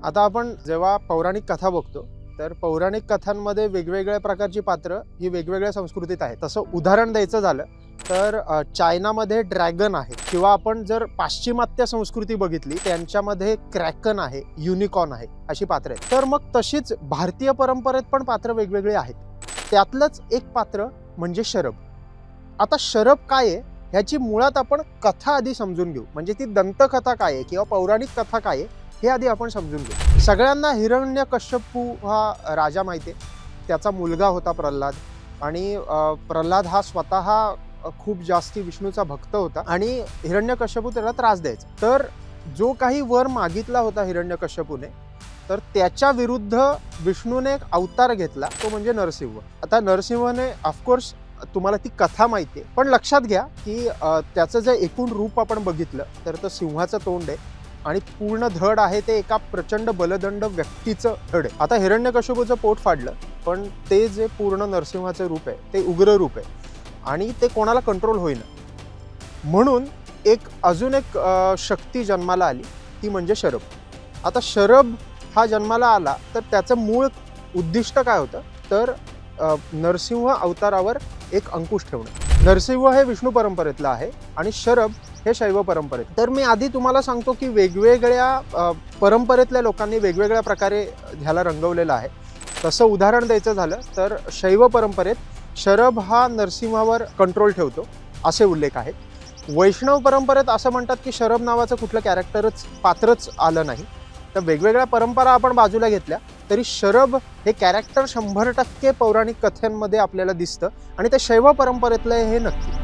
आता आपण जेव्हा पौराणिक कथा बघतो तर पौराणिक कथांमध्ये वेगवेगळ्या प्रकारची पात्र ही वेगवेगळ्या संस्कृतीत आहेत। तसं उदाहरण द्यायचं झालं तर चायनामध्ये ड्रॅगन आहे, किंवा आपण जर पाश्चिमात्य संस्कृती बघितली त्यांच्यामध्ये क्रॅकन आहे, युनिकॉर्न आहे, अशी पात्र आहेत। तर मग तशीच भारतीय परंपरेत पण पात्र वेगवेगळे आहेत। त्यातलंच एक पात्र म्हणजे शरभ। आता शरभ काय आहे ह्याची मुळात आपण कथा आधी समजून घेऊ, म्हणजे ती दंतकथा काय आहे किंवा पौराणिक कथा काय आहे हे आधी आपण समजून घेऊ। सगळ्यांना हिरण्यकश्यपू हा राजा माहिती आहे, त्याचा मुलगा होता प्रल्हाद, आणि प्रल्हाद हा स्वतः खूप जास्ती विष्णूचा भक्त होता आणि हिरण्यकश्यपू त्याला त्रास द्यायचा। तर जो काही वर मागितला होता हिरण्यकश्यपूने, तर त्याच्या विरुद्ध विष्णूने एक अवतार घेतला, तो म्हणजे नरसिंह। आता नरसिंहने ऑफकोर्स तुम्हाला ती कथा माहिती आहे, पण लक्षात घ्या की त्याचं जे एकूण रूप आपण बघितलं तर तो सिंहाचं तोंड आहे आणि पूर्ण धड आहे ते एका प्रचंड बलदंड व्यक्तीचं धड आहे। आता हिरण्यकश्यपूचं पोट फाडलं, पण ते जे पूर्ण नरसिंहाचं रूप आहे ते उग्र रूप आहे आणि ते कोणाला कंट्रोल होईना। म्हणून अजून एक शक्ती जन्माला आली, ती म्हणजे शरभ। आता शरभ हा जन्माला आला तर त्याचं मूळ उद्दिष्ट काय होतं, तर नरसिंह अवतारावर एक अंकुश ठेवणं। नरसिंह हे विष्णू परंपरेतलं आहे आणि शरभ हे शैव परंपरेत। तर मी आधी तुम्हाला सांगतो की वेगवेगळ्या परंपरेतल्या लोकांनी वेगवेगळ्या प्रकारे ह्याला रंगवलेलं आहे। तसं उदाहरण द्यायचं झालं तर शैव परंपरेत शरभ हा नरसिंहावर कंट्रोल ठेवतो असे उल्लेख आहेत। वैष्णव परंपरेत असं म्हणतात की शरभ नावाचं कुठलं पात्रच आलं नाही। तर वेगवेगळ्या परंपरा आपण बाजूला घेतल्या तरी शरभ हे कॅरेक्टर 100% पौराणिक कथांमध्ये आपल्याला दिसतं आणि ते शैव परंपरेतलं हे नक्की।